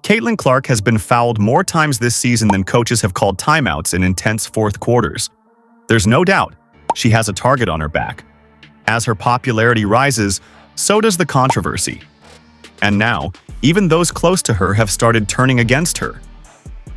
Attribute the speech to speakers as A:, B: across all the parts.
A: Caitlin Clark has been fouled more times this season than coaches have called timeouts in intense fourth quarters. There's no doubt she has a target on her back. As her popularity rises, so does the controversy. And now, even those close to her have started turning against her.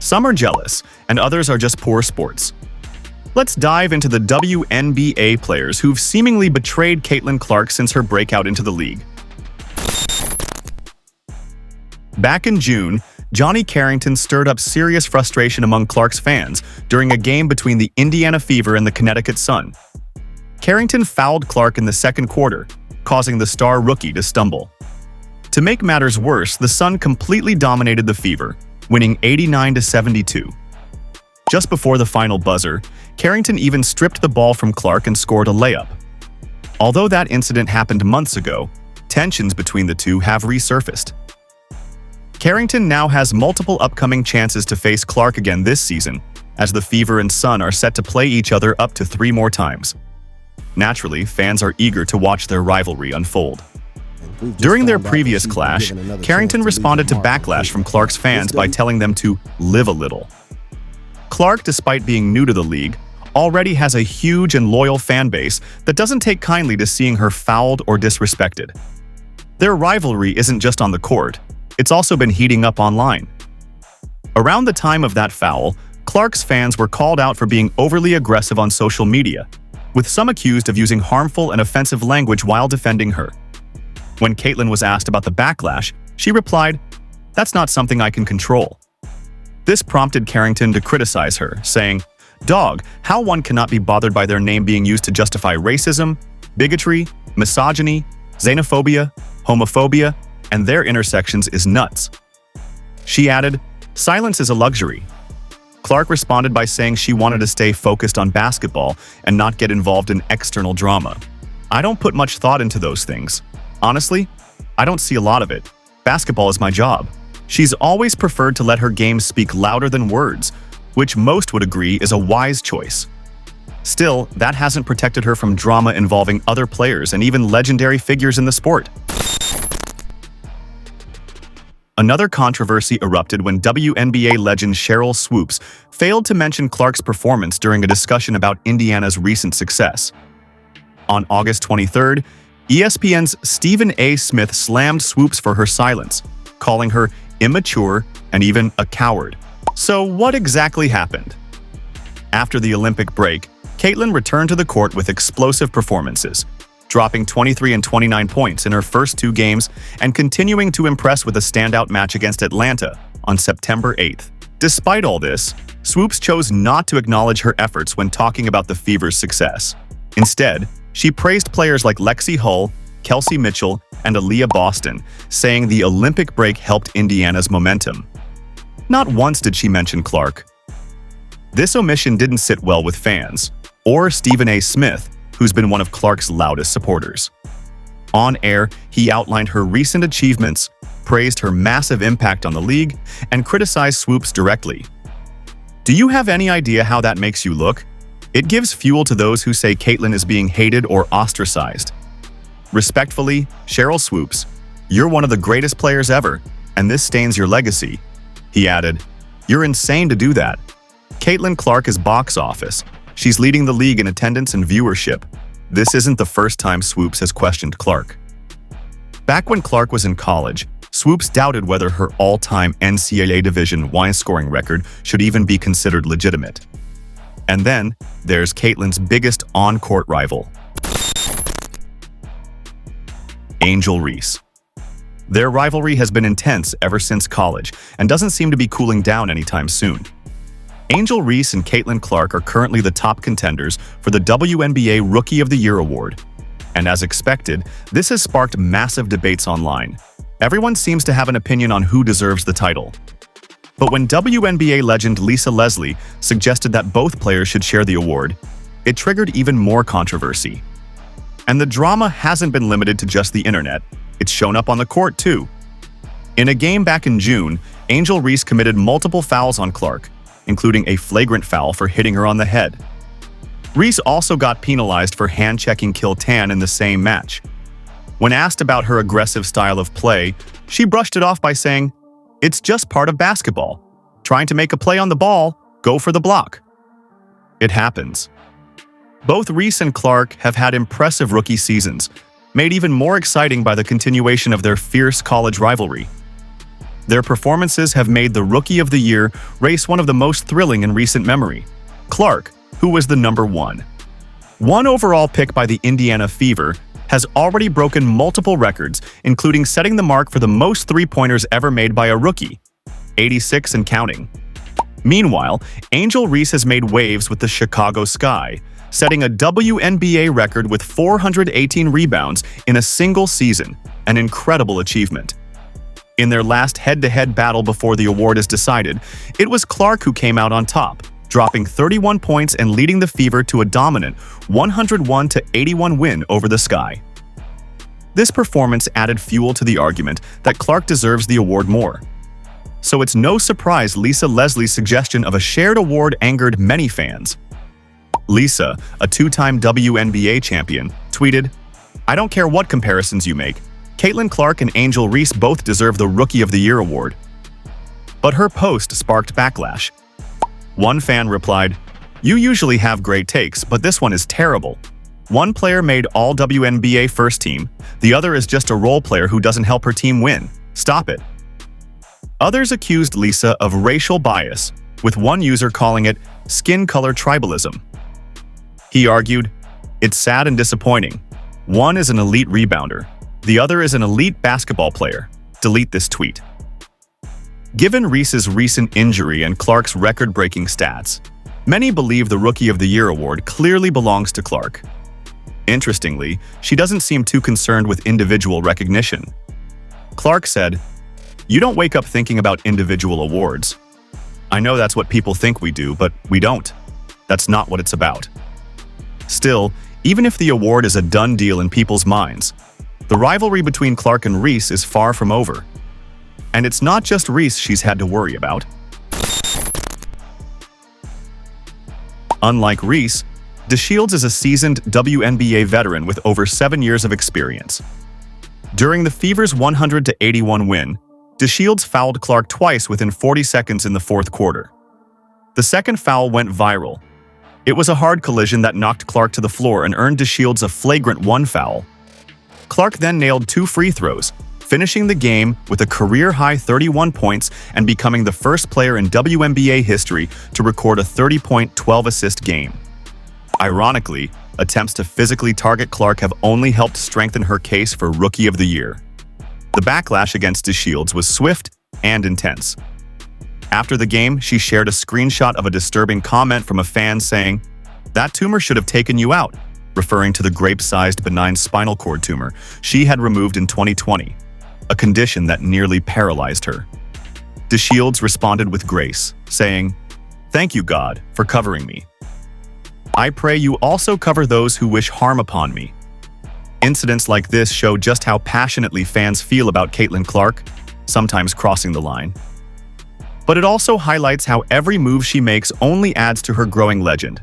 A: Some are jealous, and others are just poor sports. Let's dive into the WNBA players who've seemingly betrayed Caitlin Clark since her breakout into the league. Back in June, Johnny Carrington stirred up serious frustration among Clark's fans during a game between the Indiana Fever and the Connecticut Sun. Carrington fouled Clark in the second quarter, causing the star rookie to stumble. To make matters worse, the Sun completely dominated the Fever, winning 89-72. Just before the final buzzer, Carrington even stripped the ball from Clark and scored a layup. Although that incident happened months ago, tensions between the two have resurfaced. Carrington now has multiple upcoming chances to face Clark again this season, as the Fever and Sun are set to play each other up to 3 more times. Naturally, fans are eager to watch their rivalry unfold. During their previous clash, Carrington responded to backlash from Clark's fans by telling them to live a little. Clark, despite being new to the league, already has a huge and loyal fan base that doesn't take kindly to seeing her fouled or disrespected. Their rivalry isn't just on the court, it's also been heating up online. Around the time of that foul, Clark's fans were called out for being overly aggressive on social media, with some accused of using harmful and offensive language while defending her. When Caitlin was asked about the backlash, she replied, "That's not something I can control." This prompted Carrington to criticize her, saying, "Dog, how one cannot be bothered by their name being used to justify racism, bigotry, misogyny, xenophobia, homophobia, and their intersections is nuts." She added, "Silence is a luxury." Clark responded by saying she wanted to stay focused on basketball and not get involved in external drama. "I don't put much thought into those things. Honestly, I don't see a lot of it. Basketball is my job." She's always preferred to let her game speak louder than words, which most would agree is a wise choice. Still, that hasn't protected her from drama involving other players and even legendary figures in the sport. Another controversy erupted when WNBA legend Sheryl Swoopes failed to mention Clark's performance during a discussion about Indiana's recent success. On August 23rd, ESPN's Stephen A. Smith slammed Swoopes for her silence, calling her immature and even a coward. So what exactly happened? After the Olympic break, Caitlin returned to the court with explosive performances, dropping 23 and 29 points in her first 2 games and continuing to impress with a standout match against Atlanta on September 8th. Despite all this, Swoopes chose not to acknowledge her efforts when talking about the Fever's success. Instead, she praised players like Lexi Hull, Kelsey Mitchell, and Aaliyah Boston, saying the Olympic break helped Indiana's momentum. Not once did she mention Clark. This omission didn't sit well with fans, or Stephen A. Smith, who's been one of Clark's loudest supporters. On air, he outlined her recent achievements, praised her massive impact on the league, and criticized Swoopes directly. Do you have any idea how that makes you look? It gives fuel to those who say Caitlin is being hated or ostracized. Respectfully, Sheryl Swoopes, you're one of the greatest players ever, and this stains your legacy. He added, "You're insane to do that. Caitlin Clark is box office. She's leading the league in attendance and viewership. This isn't the first time Swoopes has questioned Clark." Back when Clark was in college, Swoopes doubted whether her all-time NCAA Division I scoring record should even be considered legitimate. And then, there's Caitlin's biggest on-court rival, Angel Reese. Their rivalry has been intense ever since college and doesn't seem to be cooling down anytime soon. Angel Reese and Caitlin Clark are currently the top contenders for the WNBA Rookie of the Year award. And as expected, this has sparked massive debates online. Everyone seems to have an opinion on who deserves the title. But when WNBA legend Lisa Leslie suggested that both players should share the award, it triggered even more controversy. And the drama hasn't been limited to just the internet. It's shown up on the court too. In a game back in June, Angel Reese committed multiple fouls on Clark, including a flagrant foul for hitting her on the head. Reese also got penalized for hand-checking Kill Tan in the same match. When asked about her aggressive style of play, she brushed it off by saying, It's just part of basketball. Trying to make a play on the ball, go for the block. It happens. Both Reese and Clark have had impressive rookie seasons, made even more exciting by the continuation of their fierce college rivalry. Their performances have made the Rookie of the Year race one of the most thrilling in recent memory. Clark, who was the #1 overall pick by the Indiana Fever, has already broken multiple records, including setting the mark for the most three-pointers ever made by a rookie, 86 and counting. Meanwhile, Angel Reese has made waves with the Chicago Sky, setting a WNBA record with 418 rebounds in a single season, an incredible achievement. In their last head-to-head battle before the award is decided, it was Clark who came out on top, dropping 31 points and leading the Fever to a dominant 101-81 win over the Sky. This performance added fuel to the argument that Clark deserves the award more. So it's no surprise Lisa Leslie's suggestion of a shared award angered many fans. Lisa, a two-time WNBA champion, tweeted, "I don't care what comparisons you make. Caitlin Clark and Angel Reese both deserve the Rookie of the Year award." But her post sparked backlash. One fan replied, "You usually have great takes, but this one is terrible. One player made all WNBA first team, the other is just a role player who doesn't help her team win. Stop it." Others accused Lisa of racial bias, with one user calling it skin color tribalism. He argued, "It's sad and disappointing. One is an elite rebounder. The other is an elite basketball player. Delete this tweet." Given Reese's recent injury and Clark's record-breaking stats, many believe the Rookie of the Year award clearly belongs to Clark. Interestingly, she doesn't seem too concerned with individual recognition. Clark said, "You don't wake up thinking about individual awards. I know that's what people think we do, but we don't. That's not what it's about." Still, even if the award is a done deal in people's minds, the rivalry between Clark and Reese is far from over. And it's not just Reese she's had to worry about. Unlike Reese, DeShields is a seasoned WNBA veteran with over 7 years of experience. During the Fever's 100-81 win, DeShields fouled Clark twice within 40 seconds in the fourth quarter. The second foul went viral. It was a hard collision that knocked Clark to the floor and earned DeShields a flagrant 1 foul. Clark then nailed 2 free throws, finishing the game with a career-high 31 points and becoming the first player in WNBA history to record a 30-point, 12-assist game. Ironically, attempts to physically target Clark have only helped strengthen her case for Rookie of the Year. The backlash against DeShields was swift and intense. After the game, she shared a screenshot of a disturbing comment from a fan saying, "That tumor should have taken you out," referring to the grape-sized benign spinal cord tumor she had removed in 2020, a condition that nearly paralyzed her. DeShields responded with grace, saying, "Thank you, God, for covering me. I pray you also cover those who wish harm upon me." Incidents like this show just how passionately fans feel about Caitlin Clark, sometimes crossing the line. But it also highlights how every move she makes only adds to her growing legend.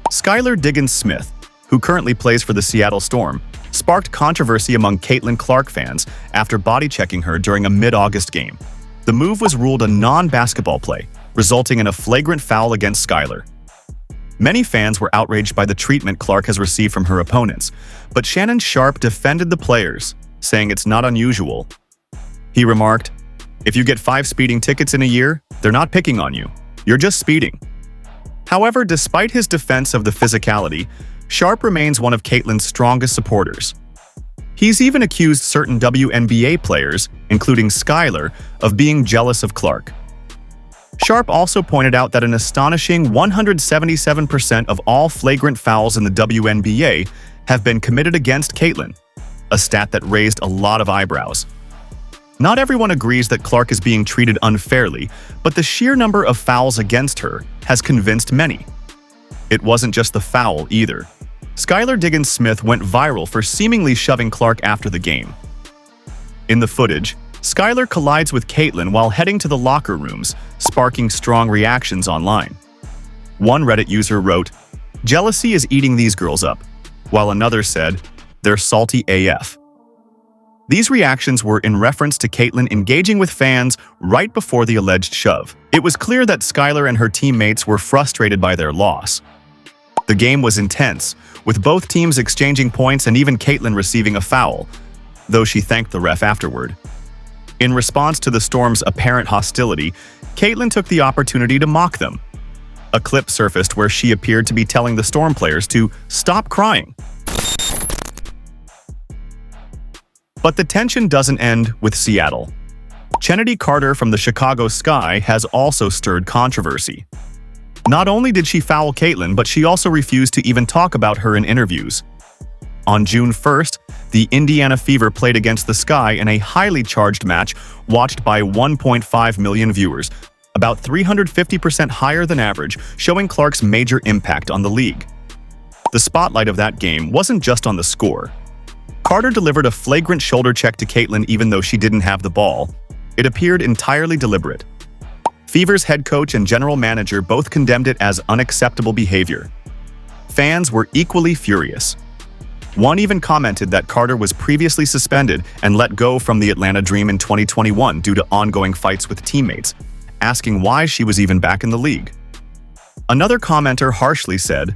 A: Skylar Diggins-Smith, who currently plays for the Seattle Storm, sparked controversy among Caitlin Clark fans after body-checking her during a mid-August game. The move was ruled a non-basketball play, resulting in a flagrant foul against Skylar. Many fans were outraged by the treatment Clark has received from her opponents, but Shannon Sharpe defended the players, saying it's not unusual. He remarked, "If you get 5 speeding tickets in a year, they're not picking on you. You're just speeding." However, despite his defense of the physicality, Sharpe remains one of Caitlin's strongest supporters. He's even accused certain WNBA players, including Skylar, of being jealous of Clark. Sharpe also pointed out that an astonishing 177% of all flagrant fouls in the WNBA have been committed against Caitlin, a stat that raised a lot of eyebrows. Not everyone agrees that Clark is being treated unfairly, but the sheer number of fouls against her has convinced many. It wasn't just the foul either. Skylar Diggins-Smith went viral for seemingly shoving Clark after the game. In the footage, Skylar collides with Caitlin while heading to the locker rooms, sparking strong reactions online. One Reddit user wrote, "Jealousy is eating these girls up," while another said, "They're salty AF." These reactions were in reference to Caitlin engaging with fans right before the alleged shove. It was clear that Skylar and her teammates were frustrated by their loss. The game was intense, with both teams exchanging points and even Caitlin receiving a foul, though she thanked the ref afterward. In response to the Storm's apparent hostility, Caitlin took the opportunity to mock them. A clip surfaced where she appeared to be telling the Storm players to stop crying. But the tension doesn't end with Seattle. Chennedy Carter from the Chicago Sky has also stirred controversy. Not only did she foul Caitlin, but she also refused to even talk about her in interviews. On June 1st, the Indiana Fever played against the Sky in a highly charged match watched by 1.5 million viewers, about 350% higher than average, showing Clark's major impact on the league. The spotlight of that game wasn't just on the score. Carter delivered a flagrant shoulder check to Caitlin even though she didn't have the ball. It appeared entirely deliberate. Fever's head coach and general manager both condemned it as unacceptable behavior. Fans were equally furious. One even commented that Carter was previously suspended and let go from the Atlanta Dream in 2021 due to ongoing fights with teammates, asking why she was even back in the league. Another commenter harshly said,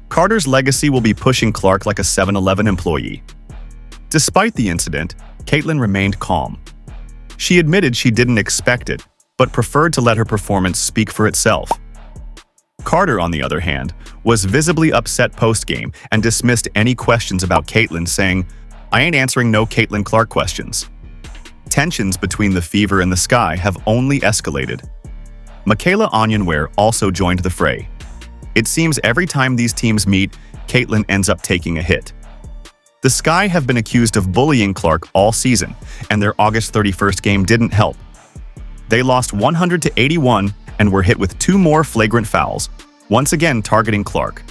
A: "Carter's legacy will be pushing Clark like a 7-Eleven employee." Despite the incident, Caitlin remained calm. She admitted she didn't expect it, but preferred to let her performance speak for itself. Carter, on the other hand, was visibly upset post-game and dismissed any questions about Caitlin, saying, "I ain't answering no Caitlin Clark questions." Tensions between the Fever and the Sky have only escalated. Michaela Onyenware also joined the fray. It seems every time these teams meet, Caitlin ends up taking a hit. The Sky have been accused of bullying Clark all season, and their August 31st game didn't help. They lost 100-81 and were hit with 2 more flagrant fouls, once again targeting Clark.